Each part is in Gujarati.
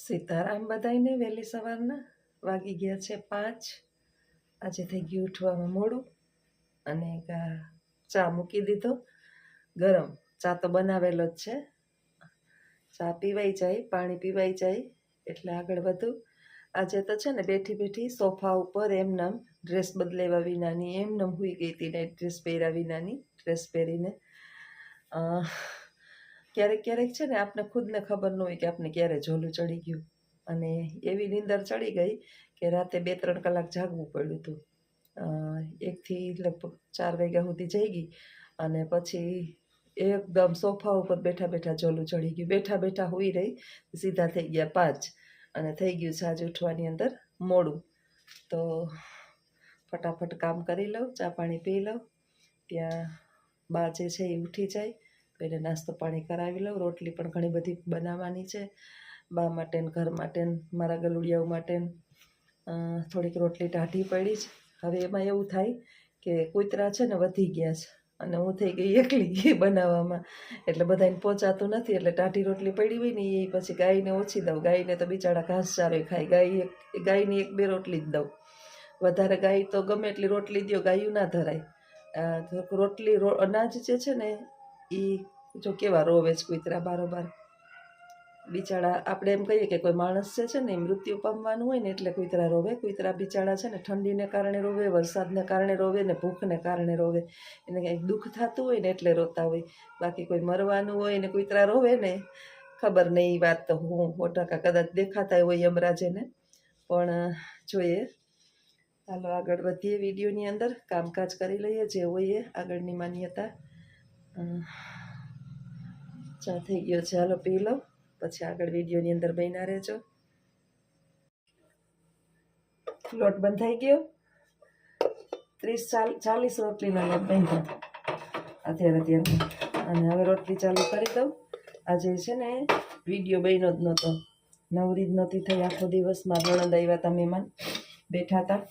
સીતારામ બધાઈને વહેલી સવારના વાગી ગયા છે 5. આજે થઈ ગયું ઉઠવામાં મોડું અને ચા મૂકી દીધો ગરમ. ચા તો બનાવેલો જ છે, ચા પીવાઈ જાય, પાણી પીવાઈ જાય એટલે આગળ વધુ. આજે તો છે ને બેઠી બેઠી સોફા ઉપર એમનામ ડ્રેસ બદલાવ્યા વિનાની એમનામ સૂઈ ગઈ હતી, નાઇટ ડ્રેસ પહેર્યા વિનાની ડ્રેસ પહેરીને. ક્યારેક ક્યારેક છે ને આપણે ખુદને ખબર ન હોય કે આપણે ક્યારે ઝોલું ચડી ગયું, અને એવી નીંદર ચડી ગઈ કે રાતે 2-3 કલાક જાગવું પડ્યું હતું. 1થી લગભગ 4 વાગ્યા સુધી જાગી અને પછી એકદમ સોફા ઉપર બેઠા બેઠા ઝોલું ચડી ગયું. બેઠા બેઠા સૂઈ રહી, સીધા થઈ ગયા 5 અને થઈ ગયું છે આજે ઉઠવાની અંદર મોડું. તો ફટાફટ કામ કરી લઉં, ચા પાણી પી લઉં. ત્યાં બા જે છે એ ઉઠી જાય તો એને નાસ્તો પાણી કરાવી લઉં. રોટલી પણ ઘણી બધી બનાવવાની છે, બા માટે ને ઘર માટે ને મારા ગલુડિયાઓ માટે. થોડીક રોટલી ટાઢી પડી જ. હવે એમાં એવું થાય કે કૂતરા છે ને વધી ગયા છે અને હું થઈ ગઈ એકલી બનાવવામાં, એટલે બધાને પહોંચાતું નથી. એટલે ટાઢી રોટલી પડી હોય ને એ પછી ગાયને ઓછી દઉં. ગાયને તો બિચારા ઘાસચારો ખાય, ગાયની 1-2 રોટલી જ દઉં. વધારે ગાય તો ગમે એટલી રોટલી દો, ગાયું ના ધરાય. રોટલી અનાજ જે છે ને એ જો કેવા રોવે છે કૂતરા બારોબાર. બિચારા આપણે એમ કહીએ કે કોઈ માણસ છે ને એ મૃત્યુ પામવાનું હોય ને એટલે કૂતરા રોવે. કૂતરા બિચારા છે ને ઠંડીને કારણે રોવે, વરસાદને કારણે રોવે ને ભૂખને કારણે રોવે. એને કંઈક દુઃખ થતું હોય ને એટલે રોતા હોય. બાકી કોઈ મરવાનું હોય ને કૂતરા રોવે ને ખબર નહીં. એ વાત તો હું 100% કદાચ દેખાતા હોય યમરાજને, પણ જોઈએ. ચાલો આગળ વધીએ વિડીયોની અંદર, કામકાજ કરી લઈએ જે હોય એ આગળની માન્યતા. ચા થઈ ગયો છે, હાલો પી લો, પછી આગળ વિડીયોની અંદર બન્યા રહેજો. લોટ બંધાઈ ગયો, 30-40 રોટલીનો લોટ બાંધ્યો અત્યારે. અને હવે રોટલી ચાલુ કરી દઉં. આજે છે ને વિડીયો બન્યો જ નહોતો, નવરી જ નહોતી થઈ આખો દિવસ. મારા નણંદ આવ્યા હતા, મહેમાન બેઠા હતા,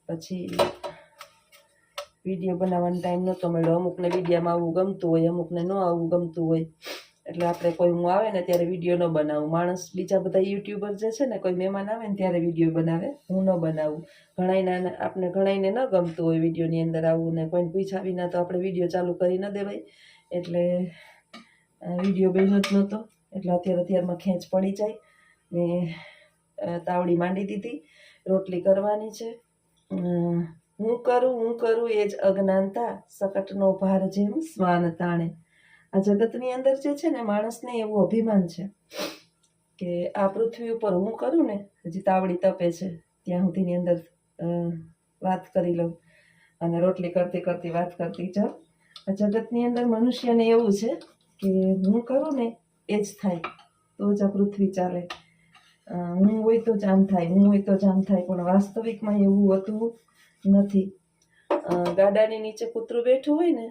પછી વિડીયો બનાવવાનો ટાઈમ નહોતો મળ્યો. અમુકને વિડીયોમાં આવવું ગમતું હોય, અમુકને ન આવવું ગમતું હોય, એટલે આપણે કોઈ હું આવે ને ત્યારે વિડીયો ન બનાવું. માણસ બીજા બધા યુટ્યુબર જે છે ને કોઈ મહેમાન આવે ને ત્યારે વિડીયો બનાવે, હું ન બનાવું. આપણે ઘણાઈને ન ગમતું હોય વિડીયોની અંદર આવવું, ને કોઈને પૂછ્યા વિના તો આપણે વિડીયો ચાલુ કરી ન દેવાય. એટલે વિડીયો બન્યો જ નહોતો, એટલે અત્યારમાં ખેંચ પડી જાય ને તાવડી માંડી દીધી. રોટલી કરવાની છે. હું કરું એ જ અજ્ઞાનતા, સકટનો ભાર જેમ શ્વાન તાણે. આ જગતની અંદર જે છે ને માણસને એવું અભિમાન છે કે આ પૃથ્વી ઉપર હું કરું ને, હજી તાવડી તપે છે ત્યાં સુધીની અંદર વાત કરી લઉં અને રોટલી કરતી કરતી વાત કરતી જાઉં. આ જગતની અંદર મનુષ્યને એવું છે કે હું કરું ને એ જ થાય, તો જ આ પૃથ્વી ચાલે. હું હોય તો જ આમ થાય, હું હોય તો જ આમ થાય, પણ વાસ્તવિકમાં એવું હોતું નથી. ગાડાની નીચે કૂતરું બેઠું હોય ને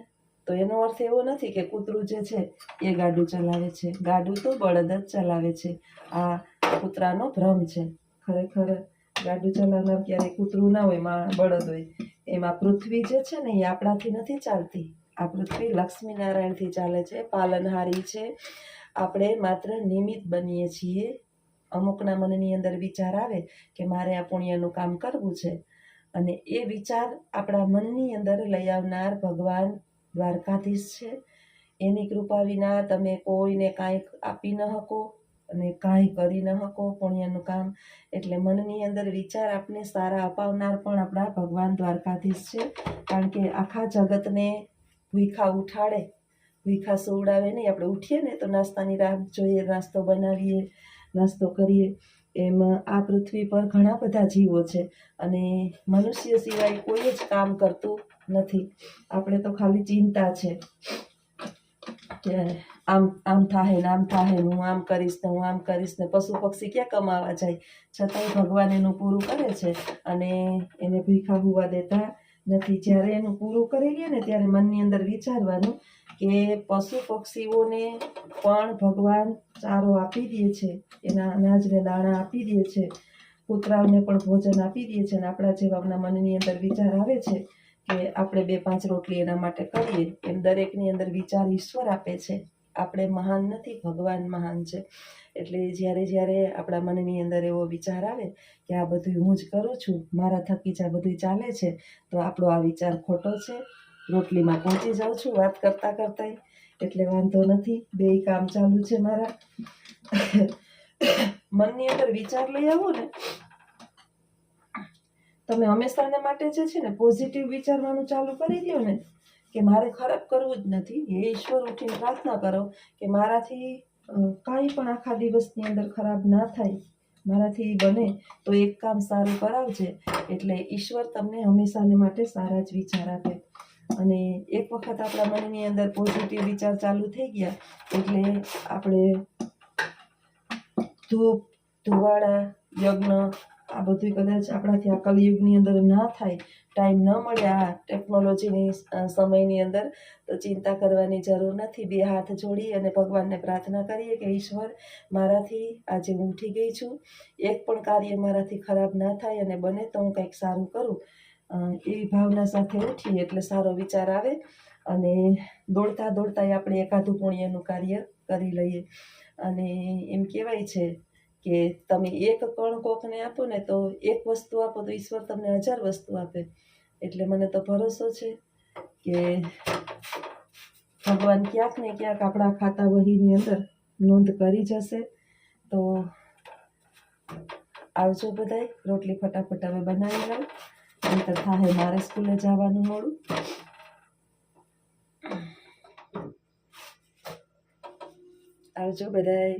તો એનો અર્થ એવો નથી કે કૂતરું જે છે એ ગાડું ચલાવે છે. ગાડું તો બળદ જ ચલાવે છે. આ કૂતરાનો ભ્રમ છે. ખરેખર ગાડું ચલાવનાર ક્યારેય કૂતરું ના હોય, બળદ હોય. એમાં પૃથ્વી જે છે ને એ આપણાથી નથી ચાલતી. આ પૃથ્વી લક્ષ્મીનારાયણથી ચાલે છે, પાલનહારી છે. આપણે માત્ર નિમિત્ત બનીએ છીએ. અમુકના મનની અંદર વિચાર આવે કે મારે આ પુણ્યનું કામ કરવું છે, અને એ વિચાર આપણા મનની અંદર લઈ આવનાર ભગવાન દ્વારકાધીશ છે. એની કૃપા વિના તમે કોઈને કાંઈ આપી ન શકો અને કાંઈ કરી ન શકો પુણ્યનું કામ. એટલે મનની અંદર વિચાર આપને સારા અપાવનાર પણ આપણા ભગવાન દ્વારકાધીશ છે. કારણ કે આખા જગતને ભૂખા ઉઠાડે, ભૂખા સુવડાવે નહીં. આપણે ઉઠીએ ને તો નાસ્તાની રાહ જોઈએ, નાસ્તો બનાવીએ, નાસ્તો કરીએ. એમ આ પૃથ્વી પર ઘણા બધા જીવો છે અને મનુષ્ય સિવાય કોઈ જ કામ કરતું નથી. આપણે તો ખાલી ચિંતા છે કે આમ થાય ને આમ થાય ને, હું આમ કરીશ ને હું આમ કરીશ ને. પશુ પક્ષી ક્યાં કમાવા જાય, છતાંય ભગવાન એનું પૂરું કરે છે અને એને ભીખા હોવા દેતા નથી. જ્યારે એનું પૂરું કરી લે ને ત્યારે મનની અંદર વિચારવાનું કે પશુ પક્ષીઓને પણ ભગવાન ચારો આપી દે છે, એના અનાજને દાણા આપી દે છે, કૂતરાઓને પણ ભોજન આપી દે છે. અને આપણા જેવાના મનની અંદર વિચાર આવે છે કે આપણે 2-5 રોટલી એના માટે કરીએ. એમ દરેકની અંદર વિચાર ઈશ્વર આપે છે. આપણે મહાન નથી, ભગવાન મહાન છે. એટલે જ્યારે આપણા મનની અંદર એવો વિચાર આવે કે આ બધું હું જ કરું છું, મારા થકી જ આ બધું ચાલે છે, તો આપણો આ વિચાર ખોટો છે. રોટલીમાં પહોંચી જાઉં છું વાત કરતાં કરતાં, એટલે વાંધો નથી, બેય કામ ચાલુ છે મારા. મનની અંદર વિચાર લઈ આવો ને, તમે હંમેશાને માટે જે છે ને પોઝિટિવ વિચારવાનું ચાલુ કરી દો ને, કે મારે ખરાબ કરવું જ નથી. હે ઈશ્વર, ઉઠીને પ્રાર્થના કરો કે મારાથી કાંઈ પણ આખા દિવસની અંદર ખરાબ ના થાય, મારાથી બને તો એક કામ સારું કરાવજે. એટલે ઈશ્વર તમને હંમેશાને માટે સારા જ વિચાર આપે. અને એક વખત આપણા મનની અંદર પોઝિટિવ વિચાર ચાલુ થઈ ગયા એટલે આપણે ધૂપ, ધુવાડા, યજ્ઞ આ બધું કદાચ આપણાથી આ કલયુગની અંદર ના થાય, ટાઈમ ન મળે આ ટેકનોલોજીની સમયની અંદર, તો ચિંતા કરવાની જરૂર નથી. બે હાથ જોડી અને ભગવાનને પ્રાર્થના કરીએ કે ઈશ્વર, મારાથી આજે હું ઉઠી ગઈ છું, એક પણ કાર્ય મારાથી ખરાબ ના થાય, અને બને તો હું કંઈક સારું કરું. એવી ભાવના સાથે ઉઠીએ એટલે સારો વિચાર આવે, અને દોડતા દોડતા આપણે એકાદું પુણ્યનું કાર્ય કરી લઈએ. અને એમ કહેવાય છે કે તમે એક કણ કોકને આપો ને, તો એક વસ્તુ આપો તો ઈશ્વર તમને 1000 વસ્તુ આપે. એટલે મને તો ભરોસો છે કે ભગવાન ક્યાંક ને ક્યાંક આપણા ખાતા વહીની અંદર નોંધ કરી જશે. તો આવજો બધાય. રોટલી ફટાફટ હવે બનાવી લઉં, નહીંતર થાય મારે સ્કૂલે જવાનું મોડું. આવજો બધાય.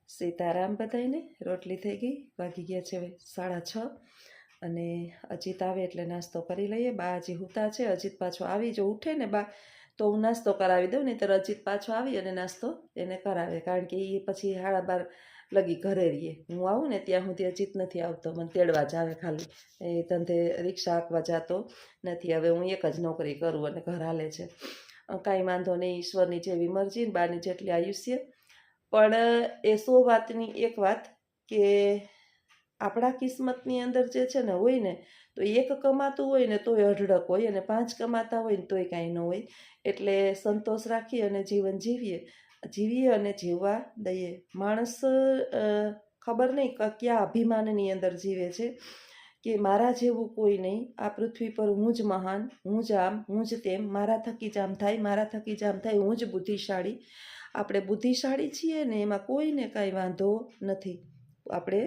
સીતારામ બધાયને. રોટલી થઈ ગઈ, વાગી ગયા છે હવે 6:30, અને અજીત આવે એટલે નાસ્તો કરી લઈએ. બા હજી હુતા છે. અજીત પાછો આવી, જો ઉઠે ને બા તો હું નાસ્તો કરાવી દઉં, નહીં તો અજીત પાછો આવી અને નાસ્તો એને કરાવે, કારણ કે એ પછી 12:30 લગી ઘરે રહીએ. હું આવું ને ત્યાં સુધી અજીત નથી આવતો, મને તેડવા જ આવે ખાલી. એ ધંધે રિક્ષા હાંકવા જતો નથી. હવે હું એક જ નોકરી કરું અને ઘર હાલે છે. કાંઈ વાંધો નહીં, ઈશ્વરની જેવી મરજી ને બાની જેટલી આયુષ્ય. પણ એ 100 વાતની એક વાત કે આપણા કિસ્મતની અંદર જે છે ને હોય ને, તો એક કમાતું હોય ને તોય અઢળક હોય, અને 5 કમાતા હોય ને તોય કાંઈ ન હોય. એટલે સંતોષ રાખી અને જીવન જીવીએ અને જીવવા દઈએ. માણસ ખબર નહીં કયા અભિમાનની અંદર જીવે છે કે મારા જેવું કોઈ નહીં, આ પૃથ્વી પર હું જ મહાન, હું જ આમ, હું જ તેમ, મારા થકી જ આમ થાય, મારા થકી જ આમ થાય, હું જ બુદ્ધિશાળી. આપણે બુદ્ધિશાળી છીએ ને એમાં કોઈને કાંઈ વાંધો નથી. આપણે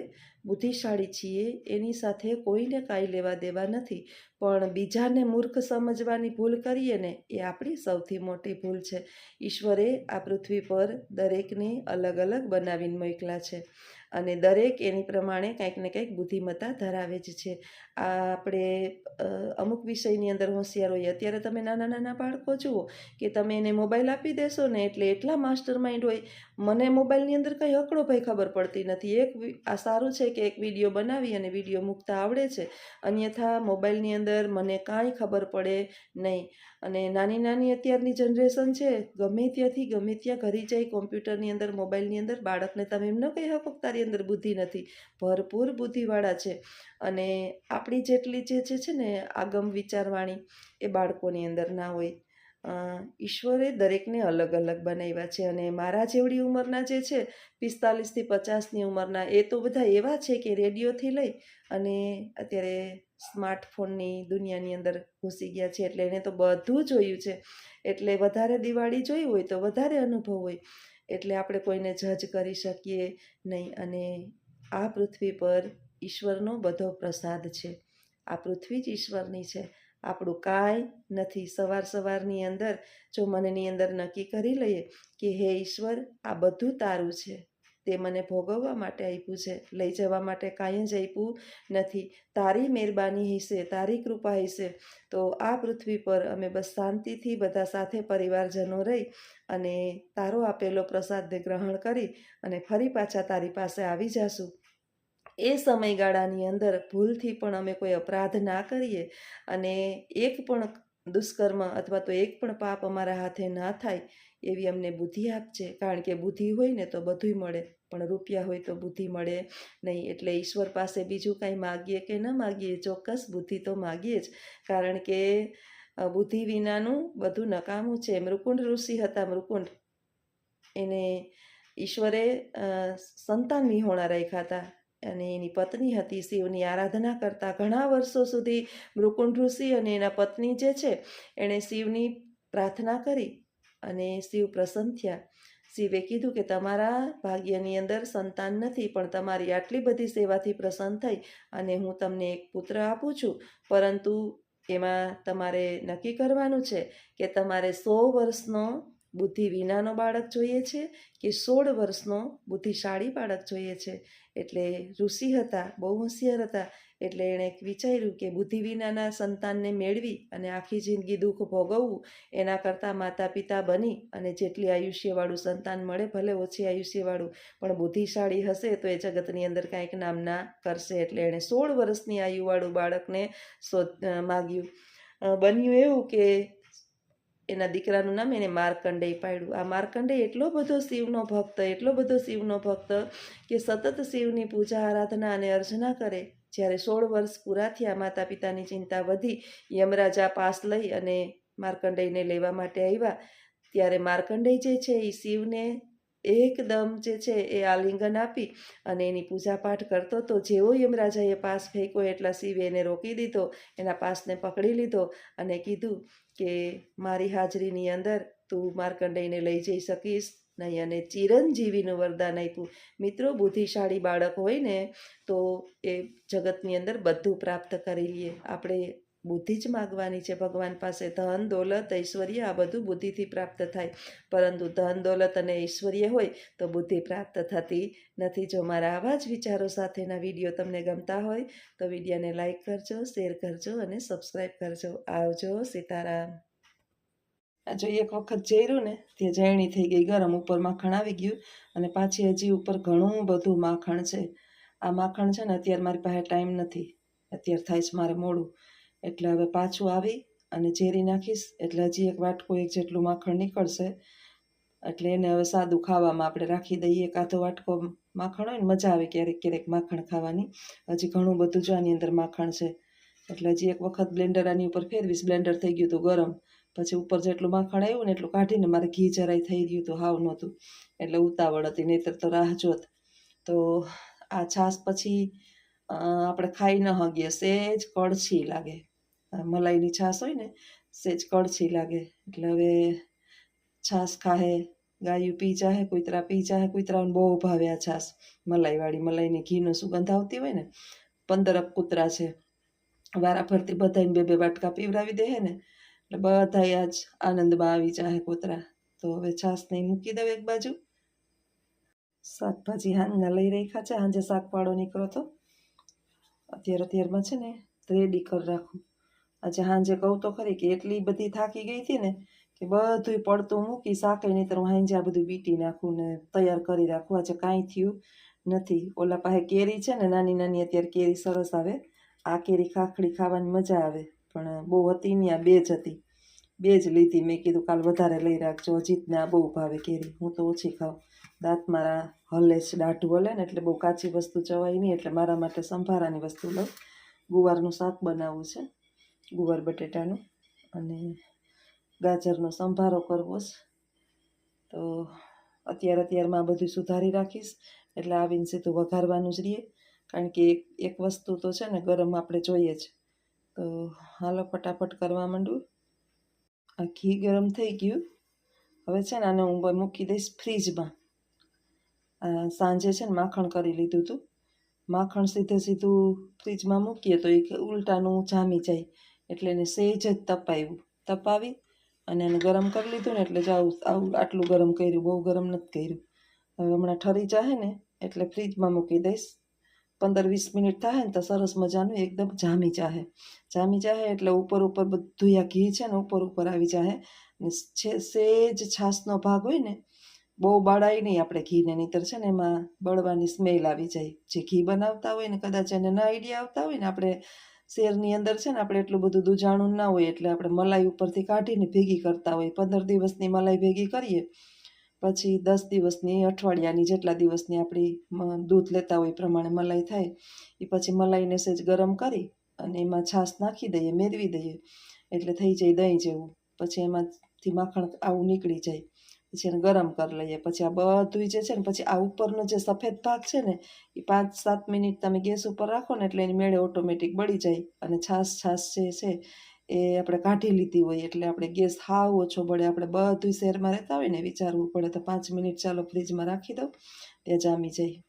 બુદ્ધિશાળી છીએ એની સાથે કોઈને કાંઈ લેવા દેવા નથી. પણ બીજાને મૂર્ખ સમજવાની ભૂલ કરીએ ને, એ આપણી સૌથી મોટી ભૂલ છે. ઈશ્વરે આ પૃથ્વી પર દરેકને અલગ અલગ બનાવીને મોકલા છે, અને દરેક એની પ્રમાણે કંઈક ને કંઈક બુદ્ધિમત્તા ધરાવે જ છે. આ આપણે અમુક વિષયની અંદર હોશિયાર હોઈએ. અત્યારે તમે નાના નાના બાળકો જુઓ કે તમે એને મોબાઈલ આપી દેશો ને એટલે એટલા માસ્ટર માઇન્ડ હોય. મને મોબાઈલની અંદર કંઈ હકડો ભાઈ ખબર પડતી નથી. આ સારું છે કે એક વિડીયો બનાવી અને વિડીયો મૂકતા આવડે છે, અન્યથા મોબાઈલની અંદર મને કાંઈ ખબર પડે નહીં. અને નાની નાની અત્યારની જનરેશન છે, ગમે ત્યાંથી ગમે ત્યાં ઘરી જાય, કોમ્પ્યુટરની અંદર, મોબાઈલની અંદર. બાળકને તમે એમ ન કહી શકો તારી અંદર બુદ્ધિ નથી, ભરપૂર બુદ્ધિવાળા છે. અને આપણી જેટલી જે છે ને આગમ વિચારવાણી એ બાળકોની અંદર ના હોય. ઈશ્વરે દરેકને અલગ અલગ બનાવ્યા છે, અને મારા જેવડી ઉંમરના જે છે 45 થી 50ની ઉંમરના, એ તો બધા એવા છે કે રેડિયોથી લઈ અને અત્યારે સ્માર્ટફોનની દુનિયાની અંદર ઘૂસી ગયા છે. એટલે એને તો બધું જોયું છે, એટલે વધારે દિવાળી જોઈ હોય તો વધારે અનુભવ હોય. એટલે આપણે કોઈને જજ કરી શકીએ નહીં. અને આ પૃથ્વી પર ઈશ્વરનો બધો પ્રસાદ છે. આ પૃથ્વી જ ઈશ્વરની છે, આપણું કાંઈ નથી. સવારની અંદર જો મનની અંદર નક્કી કરી લઈએ કે હે ઈશ્વર, આ બધું તારું છે, તે મને ભોગવવા માટે આપ્યું છે, લઈ જવા માટે કાંઈ જ આપ્યું નથી. તારી મહેરબાની હશે, તારી કૃપા હશે, તો આ પૃથ્વી પર અમે બસ શાંતિથી બધા સાથે પરિવારજનો રહી અને તારો આપેલો પ્રસાદને ગ્રહણ કરી અને ફરી પાછા તારી પાસે આવી જાશું. એ સમયગાળાની અંદર ભૂલથી પણ અમે કોઈ અપરાધ ના કરીએ, અને એક પણ દુષ્કર્મ અથવા તો એક પણ પાપ અમારા હાથે ના થાય, એવી અમને બુદ્ધિ આપજે. કારણ કે બુદ્ધિ હોય ને તો બધુંય મળે, પણ રૂપિયા હોય તો બુદ્ધિ મળે નહીં. એટલે ઈશ્વર પાસે બીજું કાંઈ માગીએ કે ન માગીએ, ચોક્કસ બુદ્ધિ તો માગીએ જ. કારણ કે બુદ્ધિ વિનાનું બધું નકામું છે. મૃકુંડ ઋષિ હતા. મૃકુંડ એને ઈશ્વરે સંતાન વિહોણા રાખ્યા હતા અને એની પત્ની હતી. શિવની આરાધના કરતા ઘણા વર્ષો સુધી મૃકુંડ ઋષિ અને એના પત્ની જે છે એણે શિવની પ્રાર્થના કરી અને શિવ પ્રસન્ન થયા. શિવે કીધું કે તમારા ભાગ્યની અંદર સંતાન નથી, પણ તમારી આટલી બધી સેવાથી પ્રસન્ન થઈ અને હું તમને એક પુત્ર આપું છું, પરંતુ એમાં તમારે નક્કી કરવાનું છે કે તમારે 100 વર્ષનો બુદ્ધિ વિનાનો બાળક જોઈએ છે કે 16 વર્ષનો બુદ્ધિશાળી બાળક જોઈએ છે. એટલે ઋષિ હતા, બહુ હોશિયાર હતા. એટલે એણે વિચાર્યું કે બુદ્ધિ વિનાના સંતાનને મેળવી અને આખી જિંદગી દુઃખ ભોગવવું એના કરતાં માતા પિતા બની અને જેટલી આયુષ્યવાળું સંતાન મળે, ભલે ઓછી આયુષ્યવાળું, પણ બુદ્ધિશાળી હશે તો એ જગતની અંદર કાંઈક નામના કરશે. એટલે એણે 16 વર્ષની આયુવાળું બાળકને માગ્યું. બન્યું એવું કે એના દીકરાનું નામ એને માર્કંડેય પાડ્યું. આ માર્કંડેય એટલો બધો શિવનો ભક્ત કે સતત શિવની પૂજા આરાધના અને અર્ચના કરે. જ્યારે 16 વર્ષ પૂરા થયા, માતા પિતાની ચિંતા વધી, યમરાજા પાસ લઈ અને માર્કંડેયને લેવા માટે આવ્યા. ત્યારે માર્કંડેય જે છે એ શિવને એકદમ જે છે એ આલિંગન આપી અને એની પૂજાપાઠ કરતો હતો. જેવો યમરાજાએ પાસ ફેંક્યો એટલા શિવે એને રોકી દીધો, એના પાસને પકડી લીધો અને કીધું કે મારી હાજરીની અંદર તું માર્કંડેયને લઈ જઈ શકીશ નહીં, અને ચિરંજીવીનું વરદાન આપ્યું. મિત્રો, બુદ્ધિશાળી બાળક હોય ને તો એ જગતની અંદર બધું પ્રાપ્ત કરી લઈએ. આપણે બુદ્ધિ જ માગવાની છે ભગવાન પાસે. ધન દોલત ઐશ્વર્ય આ બધું બુદ્ધિથી પ્રાપ્ત થાય, પરંતુ ધન દોલત અને ઐશ્વર્ય હોય તો બુદ્ધિ પ્રાપ્ત થતી નથી. જો મારા આવા જ વિચારો સાથેના વિડીયો તમને ગમતા હોય તો વિડીયોને લાઈક કરજો, શેર કરજો અને સબસ્ક્રાઈબ કરજો. આવજો. સીતારામ. આ જો એક વખત જઈરું ને ત્યાં જયણી થઈ ગઈ ગરમ, ઉપર માખણ આવી ગયું અને પાછી હજી ઉપર ઘણું બધું માખણ છે. આ માખણ છે ને અત્યારે મારી પાસે ટાઈમ નથી, અત્યારે થાય છે મારે મોડું, એટલે હવે પાછું આવી અને ઝેરી નાખીશ. એટલે હજી એક વાટકો એક જેટલું માખણ નીકળશે. એટલે એને હવે સાદું ખાવામાં આપણે રાખી દઈએ. કાધો વાટકો માખણ હોય ને મજા આવે ક્યારેક ક્યારેક માખણ ખાવાની. હજી ઘણું બધું જો આની અંદર માખણ છે. એટલે હજી એક વખત બ્લેન્ડર આની ઉપર ફેરવીશ. બ્લેન્ડર થઈ ગયું હતું ગરમ, પછી ઉપર જેટલું માખણ આવ્યું ને એટલું કાઢીને મારે ઘી જરાય થઈ ગયું હતું, હાવ નહોતું, એટલે ઉતાવળ હતી, નહીંતર તો રાહ જોત. તો આ છાશ પછી આપણે ખાઈ ન હગીએ, સેજ કડછી લાગે. મલાઈની છાશ હોય ને સેજ કડછી લાગે. એટલે હવે છાશ ખાહે, ગાયું પી જાહે, કૂતરા પી જાહે. કૂતરાઓને બહુ ભાવે આ છાશ મલાઈવાળી. મલાઈની ઘીનો સુગંધ આવતી હોય ને. 15 કૂતરા છે, વારા ફરતી બધાને 2-2 વાટકા પીવડાવી દે ને એટલે બધા આજ આનંદમાં આવી જાય કૂતરા. તો હવે છાશ નહીં મૂકી દઉં એક બાજુ. શાકભાજી હાંજના લઈ રાખ્યા છે, સાંજે શાકવાળો નીકળો તો અત્યારમાં છે ને રેડી કરી રાખું. આજે સાંજે કહું તો ખરી કે એટલી બધી થાકી ગઈ હતી ને કે બધું પડતું મૂકી શાકે, નહીં તો હું સાંજે આ બધું બીટી નાખું ને તૈયાર કરી રાખું. આજે કાંઈ થયું નથી. ઓલા પાસે કેરી છે ને નાની નાની, અત્યારે કેરી સરસ આવે. આ કેરી ખાખડી ખાવાની મજા આવે, પણ બહુ હતી નહીં, આ 2 જ હતી, 2 જ લીધી. મેં કીધું કાલ વધારે લઈ રાખજો. અજીતને આ બહુ ભાવે કેરી, હું તો ઓછી ખાઉં. દાંત મારા હલે છે, દાઢું હલે ને એટલે બહુ કાચી વસ્તુ ચવાય નહીં, એટલે મારા માટે સંભારાની વસ્તુ લઉં. ગુવારનું શાક બનાવવું છે, ગુવાર બટેટાનું, અને ગાજરનો સંભારો કરવો છે. તો અત્યારમાં આ બધું સુધારી રાખીશ એટલે આવીને સીધું વઘારવાનું જ રહીએ. કારણ કે એક વસ્તુ તો છે ને ગરમ આપણે જોઈએ જ. તો હાલો ફટાફટ કરવા માંડું. આ ઘી ગરમ થઈ ગયું. હવે છે ને આને હું મૂકી દઈશ ફ્રીજમાં. સાંજે છે ને માખણ કરી લીધું હતું. માખણ સીધું ફ્રીજમાં મૂકીએ તો એ ઉલટાનું જામી જાય, એટલે એને સહેજ જ તપાવી અને એને ગરમ કરી લીધું ને એટલે જ આટલું ગરમ કર્યું, બહુ ગરમ નથી કર્યું. હવે હમણાં ઠરી જાય ને એટલે ફ્રીજમાં મૂકી દઈશ. 15-20 મિનિટ થાય ને તો સરસ મજાનું એકદમ જામી જાય એટલે ઉપર બધું આ ઘી છે ને ઉપર આવી જાય. સેજ છાશનો ભાગ હોય ને, બહુ બાળાય નહીં આપણે ઘીને, નહીંતર છે ને એમાં બળવાની સ્મેલ આવી જાય. જે ઘી બનાવતા હોય ને કદાચ એને ના આઈડિયા આવતા હોય ને, આપણે શેરની અંદર છે ને આપણે એટલું બધું દૂજાણું ના હોય, એટલે આપણે મલાઈ ઉપરથી કાઢીને ભેગી કરતા હોય. 15 દિવસની મલાઈ ભેગી કરીએ, પછી 10 દિવસની, અઠવાડિયાની, જેટલા દિવસની આપણી દૂધ લેતા હોય પ્રમાણે મલાઈ થાય. એ પછી મલાઈને સેજ ગરમ કરી અને એમાં છાશ નાખી દઈએ, મેળવી દઈએ. એટલે થઈ જાય દહીં જેવું. પછી એમાંથી માખણ આવું નીકળી જાય. પછી એને ગરમ કરી લઈએ. પછી આ બધું જે છે ને પછી આ ઉપરનો જે સફેદ ભાગ છે ને એ 5-7 મિનિટ તમે ગેસ ઉપર રાખો ને એટલે એની મેળે ઓટોમેટિક બળી જાય. અને છાશ જે છે એ આપણે કાઢી લીધી હોય એટલે આપણે ગેસ હાવ ઓછો બળે. આપણે બધું શહેરમાં રહેતા હોય ને વિચારવું પડે તો 5 મિનિટ ચાલો ફ્રીજમાં રાખી દો ત્યાં જામી જાય.